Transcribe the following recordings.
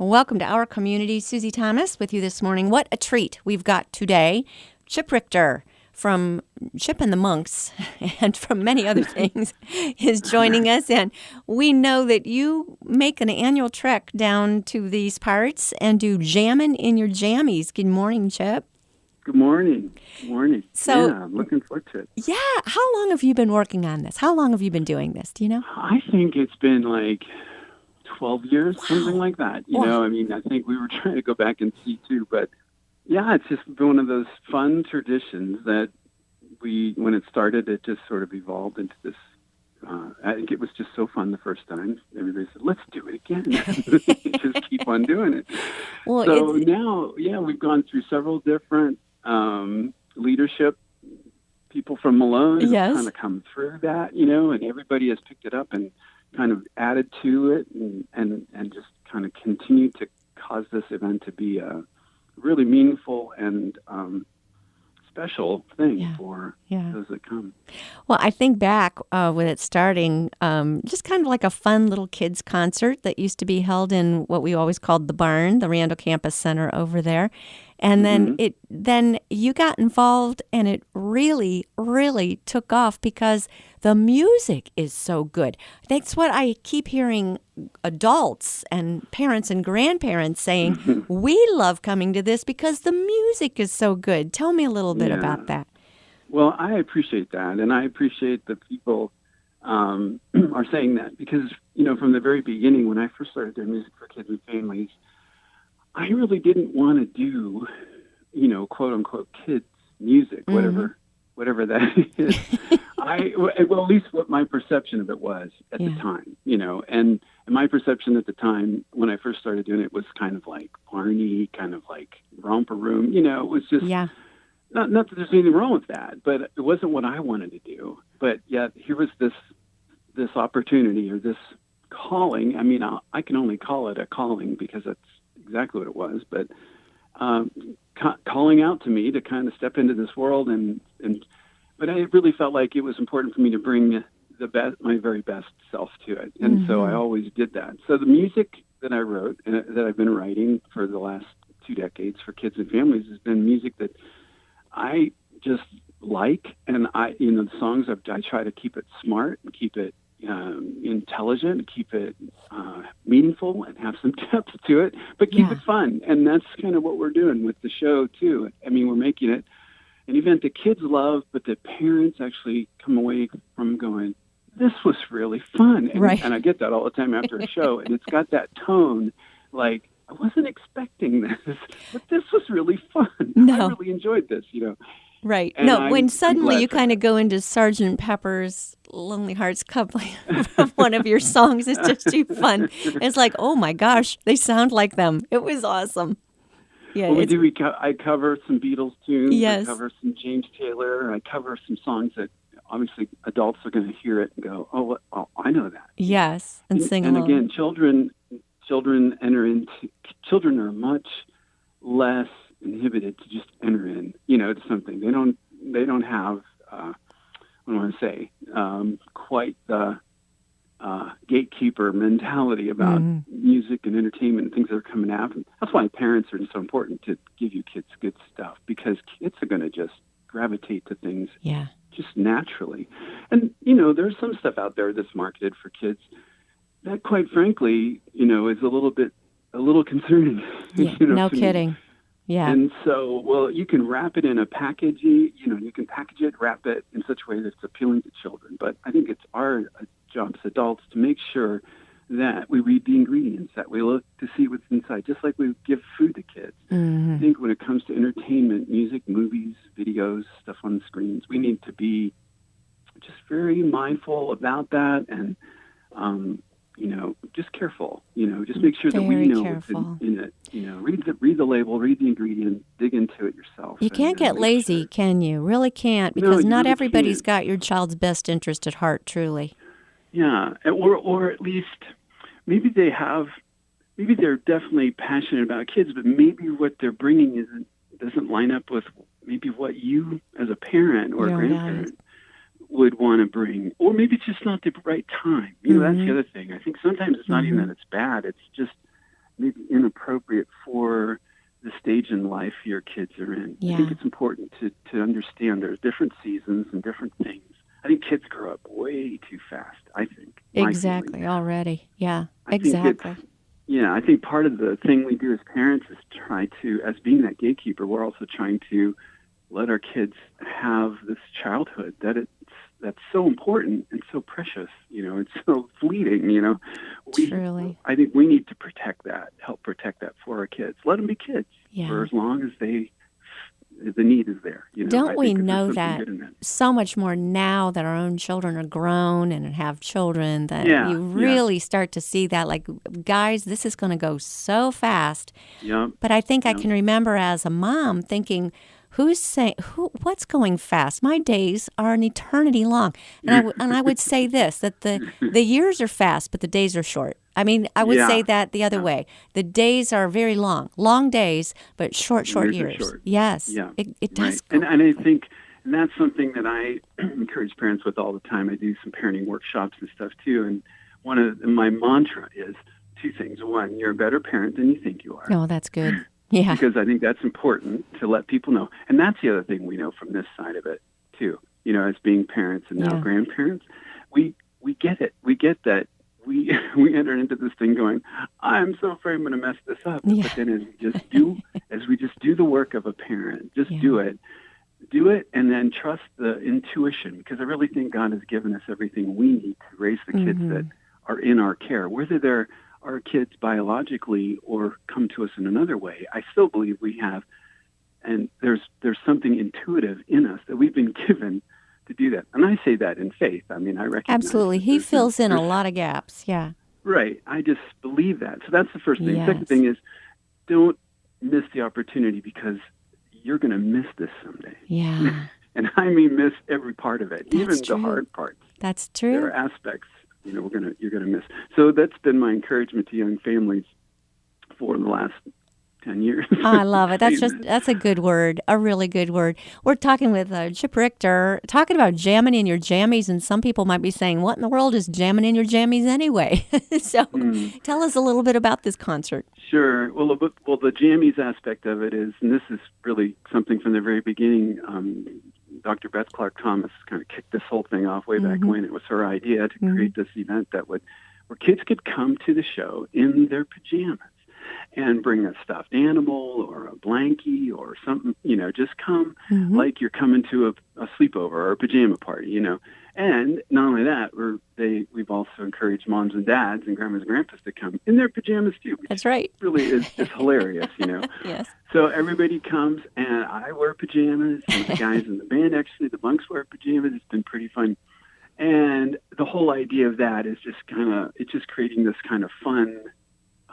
Welcome to our community. Susie Thomas with you this morning. What a treat we've got today. Chip Richter from Chip and the Monks and from many other things is joining us. And we know that you make an annual trek down to these parts and do jamming in your jammies. Good morning, Chip. Good morning. Good morning. So, yeah, I'm looking forward to it. Yeah. How long have you been working on this? How long have you been doing this? Do you know? I think it's been like 12 years, something like that. You know, I mean, I think we were trying to go back and see too, but yeah, it's just been one of those fun traditions that when it started, it just sort of evolved into this. I think it was just so fun the first time. Everybody said, let's do it again. Just keep on doing it. Well, so now, we've gone through several different leadership people from Malone have kind of come through that, and everybody has picked it up and kind of added to it and just kind of continued to cause this event to be a really meaningful and special thing for those that come. Well, I think back with it starting, just kind of like a fun little kids concert that used to be held in what we always called the barn, the Randall Campus Center over there. And then you got involved, and it really, really took off because the music is so good. That's what I keep hearing adults and parents and grandparents saying. We love coming to this because the music is so good. Tell me a little bit about that. Well, I appreciate that, and I appreciate that people are saying that because, from the very beginning, when I first started doing music for kids and families, I really didn't want to do, quote unquote kids music, whatever that is. Well, at least what my perception of it was at the time, and my perception at the time when I first started doing it was kind of like Barney, kind of like Romper Room, it was just not that there's anything wrong with that, but it wasn't what I wanted to do. But yet here was this opportunity or this calling. I mean, I can only call it a calling because that's exactly what it was, but calling out to me to kind of step into this world but I really felt like it was important for me to bring my very best self to it, and so I always did that. So the music that I wrote that I've been writing for the last 2 decades for kids and families has been music that I just like, and the songs I try to keep it smart and keep it intelligent, keep it meaningful, and have some depth to it, but keep it fun. And that's kind of what we're doing with the show too. I mean, we're making it an event that kids love, but that parents actually come away from going, this was really fun. And I get that all the time after a show, and it's got that tone like, I wasn't expecting this, but this was really fun. I really enjoyed this, Right. And when suddenly you kind of go into Sgt. Pepper's Lonely Hearts Club from one of your songs, it's just too fun. It's like, oh my gosh, they sound like them. It was awesome. Yeah, well, I cover some Beatles tunes. Yes. I cover some James Taylor. I cover some songs that obviously adults are going to hear it and go, oh, I know that. Yes, and sing along. And again, children are much less inhibited to just enter in, to something. They don't have, what do I want to say, quite the gatekeeper mentality about music and entertainment and things that are coming out. And that's why parents are so important to give you kids good stuff, because kids are going to just gravitate to things just naturally. And, there's some stuff out there that's marketed for kids that, quite frankly, is a little concerning. Yeah, no kidding. Yeah. And so, you can wrap it in a package, you can package it, wrap it in such a way that it's appealing to children. But I think it's our job as adults to make sure that we read the ingredients, that we look to see what's inside, just like we give food to kids. I think when it comes to entertainment, music, movies, videos, stuff on the screens, we need to be just very mindful about that and, just careful, just make sure that we know what's in it, read the label, read the ingredient, dig into it yourself. You can't get lazy, can you? Really can't, because not everybody's got your child's best interest at heart, truly. Yeah, or at least maybe they're definitely passionate about kids, but maybe what they're bringing doesn't line up with maybe what you as a parent or a grandparent would want to bring, or maybe it's just not the right time. That's the other thing. I think sometimes it's not even that it's bad; it's just maybe inappropriate appropriate for the stage in life your kids are in. Yeah. I think it's important to understand there's different seasons and different things. I think kids grow up way too fast, I think. Exactly, already. Yeah, I exactly. I think part of the thing we do as parents is try to, as being that gatekeeper, we're also trying to let our kids have this childhood that's so important and so precious, it's so fleeting, Truly. I think we need to protect that, help protect that for our kids. Let them be kids for as long as the need is there. Don't we know that so much more now that our own children are grown and have children, that you really start to see that, like, guys, this is going to go so fast. Yeah. But I think I can remember as a mom thinking, what's going fast? My days are an eternity long. And I would say this, that the years are fast, but the days are short. I mean, I would say that the other way. The days are very long days, but short years. Short. Yes. Yeah. It does. Right. And I think, and that's something that I encourage parents with all the time. I do some parenting workshops and stuff too. And one of my mantra is two things. One, you're a better parent than you think you are. Oh, that's good. Yeah. Because I think that's important to let people know. And that's the other thing we know from this side of it too. As being parents and now grandparents, we get it. We get that we enter into this thing going, I'm so afraid I'm going to mess this up. Yeah. But then as we just do the work of a parent, just do it, and then trust the intuition, because I really think God has given us everything we need to raise the kids that are in our care, whether they're our kids biologically or come to us in another way. I still believe we have, and there's something intuitive in us that we've been given to do that. And I say that in faith. I mean, I recognize. Absolutely. He fills in a lot of gaps. Yeah. Right. I just believe that. So that's the first thing. Yes. Second thing is, don't miss the opportunity, because you're going to miss this someday. Yeah. And I mean miss every part of it, That's even true. the hard parts. That's true. There are aspects you're going to miss. So that's been my encouragement to young families for the last 10 years. Oh, I love it. That's a good word, a really good word. We're talking with Chip Richter, talking about jamming in your jammies, and some people might be saying, what in the world is jamming in your jammies anyway? So tell us a little bit about this concert. Sure. Well, the jammies aspect of it is, and this is really something from the very beginning, Dr. Beth Clark Thomas kind of kicked this whole thing off way back when. It was her idea to create this event where kids could come to the show in their pajamas and bring a stuffed animal or a blankie or something, just come like you're coming to a sleepover or a pajama party, And not only that, we've also encouraged moms and dads and grandmas and grandpas to come in their pajamas too. That's right. Really is hilarious, Yes. So everybody comes, and I wear pajamas, and the guys in the band, actually, the monks wear pajamas. It's been pretty fun. And the whole idea of that is it's just creating this kind of fun,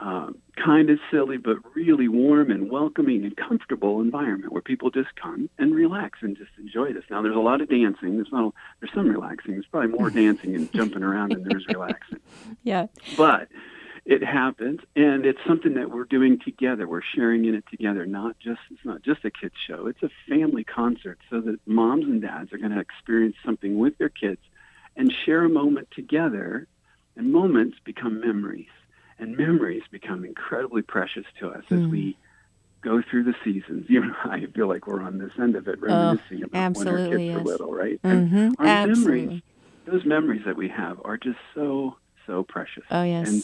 kind of silly, but really warm and welcoming and comfortable environment where people just come and relax and just enjoy this. Now, there's a lot of dancing. There's some relaxing. There's probably more dancing and jumping around than there's relaxing. Yeah. But it happens, and it's something that we're doing together. We're sharing in it together. It's not just a kids show. It's a family concert, so that moms and dads are going to experience something with their kids and share a moment together, and moments become memories. And memories become incredibly precious to us as we go through the seasons. I feel like we're on this end of it, reminiscing about when our kids were little, right? And our memories, those memories that we have are just so, so precious. Oh, yes. And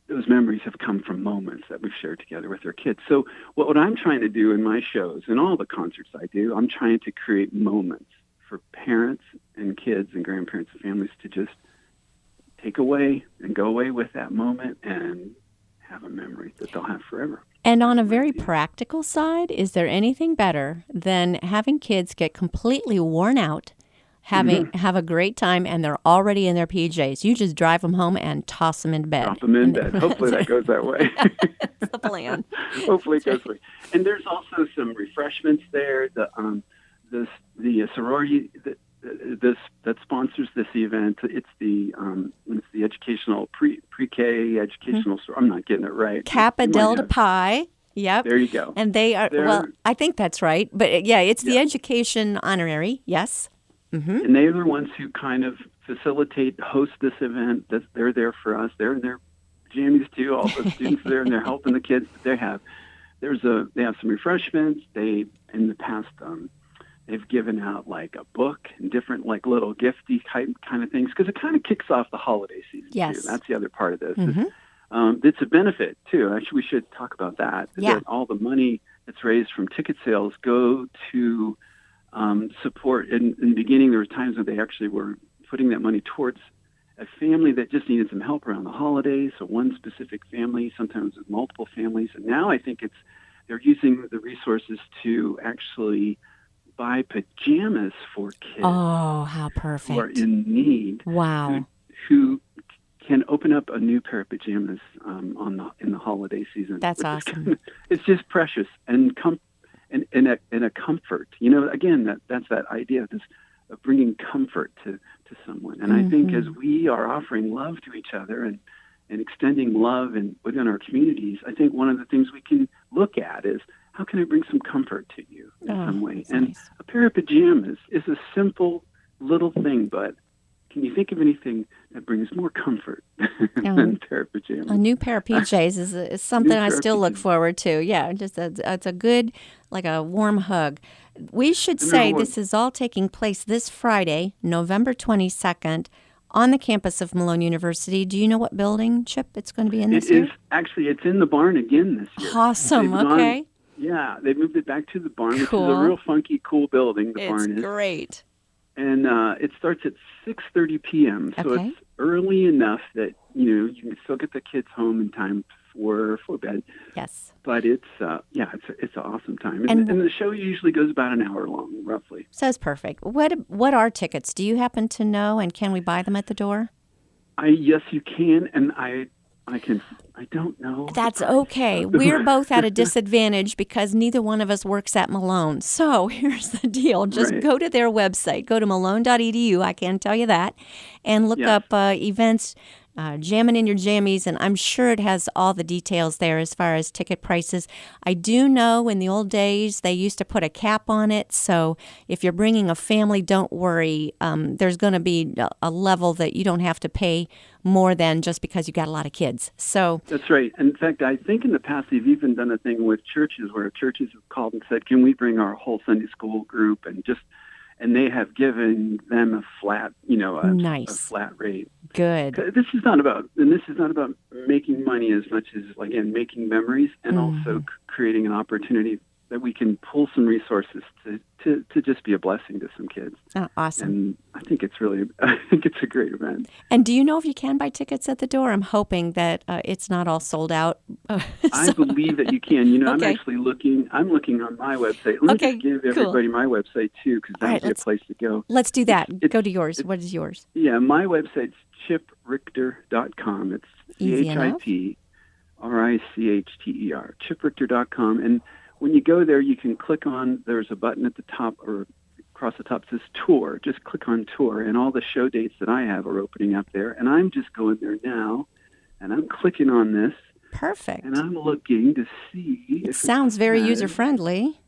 those memories have come from moments that we've shared together with our kids. So what I'm trying to do in my shows and all the concerts I do, I'm trying to create moments for parents and kids and grandparents and families to just take away and go away with that moment and have a memory that they'll have forever. And on a very practical side, is there anything better than having kids get completely worn out, have a great time, and they're already in their PJs? You just drive them home and toss them in bed. Drop them in bed. Hopefully that goes that way. That's the plan. Hopefully it goes that way. And there's also some refreshments there. The sorority that sponsors this event. It's the educational pre-K educational. I'm not getting it right. Kappa Delta Pi. Yep. There you go. And they are, I think that's right. But yeah, it's the education honorary. Yes. Mm-hmm. And they're the ones who kind of host this event. They're there for us. They're in their jammies too. All the students there, and they're helping the kids. They have some refreshments. They in the past they've given out like a book and different like little gifty type kind of things, because it kind of kicks off the holiday season Yes. too. That's the other part of this. Mm-hmm. It's a benefit too. Actually, we should talk about that. Yeah. That all the money that's raised from ticket sales go to support. In the beginning, there were times when they actually were putting that money towards a family that just needed some help around the holidays. So one specific family, sometimes with multiple families. And now I think they're using the resources to actually buy pajamas for kids. Oh, how perfect. Who are in need. Wow. Who can open up a new pair of pajamas in the holiday season. That's awesome. It's just precious and a comfort. You know, again, that's that idea of bringing comfort to someone. And I think as we are offering love to each other and extending love within our communities, I think one of the things we can look at is, how can I bring some comfort to you in some way? And nice. A pair of pajamas is a simple little thing, but can you think of anything that brings more comfort than a pair of pajamas? A new pair of PJs is something I still look forward to. Yeah, just it's a good, like a warm hug. We should say this is all taking place this Friday, November 22nd, on the campus of Malone University. Do you know what building, Chip, it's going to be in this year? It's in the barn again this year. Awesome, okay. Yeah, they moved it back to the barn, Cool. which is a real funky, cool building. The barn is. It's great. And it starts at 6:30 p.m., so Okay. it's early enough that you can still get the kids home in time for bed. Yes. But it's an awesome time, and the show usually goes about an hour long, roughly. So it's perfect. What are tickets? Do you happen to know, and can we buy them at the door? Yes, you can, and I don't know. That's okay. We're both at a disadvantage because neither one of us works at Malone. So here's the deal. Just go to their website. Go to malone.edu. I can tell you that. And look up events, Jammin' in Your Jammies, and I'm sure it has all the details there as far as ticket prices. I do know in the old days they used to put a cap on it, so if you're bringing a family, don't worry. There's going to be a level that you don't have to pay more than just because you got a lot of kids. So that's right. In fact, I think in the past they've even done a thing with churches where churches have called and said, "Can we bring our whole Sunday school group?" And they have given them a flat, a flat rate. Good. This is not about making money as much as, again, making memories and also creating an opportunity that we can pull some resources to just be a blessing to some kids. Oh, awesome. And I think it's a great event. And do you know if you can buy tickets at the door? I'm hoping that it's not all sold out. I believe that you can. Okay. I'm actually looking on my website. Let me just give everybody my website too, because that would be a place to go. Let's do that. Go to yours. What is yours? Yeah, my website's chiprichter.com. It's CHIPRICHTER, chiprichter.com. And when you go there, you can click on, there's a button at the top or across the top that says tour. Just click on tour, and all the show dates that I have are opening up there. And I'm just going there now, and I'm clicking on this. Perfect. And I'm looking to see. It sounds very user-friendly.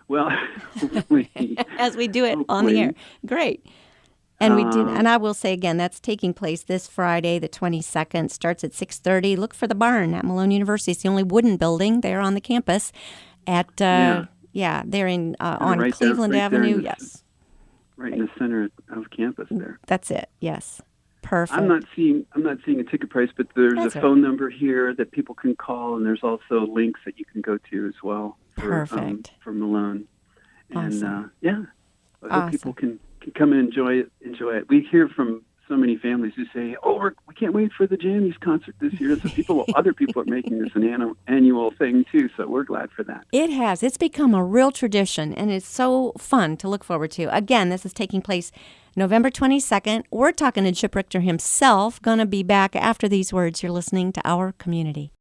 Well, hopefully. As we do it on the air. Great. And we did, and I will say again, that's taking place this Friday, the 22nd. Starts at 6:30. Look for the barn at Malone University. It's the only wooden building there on the campus. At they're in on Cleveland Avenue. Yes, right in the center of campus there. That's it. Yes, perfect. I'm not seeing a ticket price, but there's a phone number here that people can call, and there's also links that you can go to as well. Perfect. For Malone, Awesome. and I hope people can come and enjoy it. We hear from so many families who say, "Oh, we can't wait for the Jimis concert this year." So other people are making this an annual thing too. So we're glad for that. It has. It's become a real tradition, and it's so fun to look forward to. Again, this is taking place November 22nd. We're talking to Chip Richter himself. Going to be back after these words. You're listening to Our Community.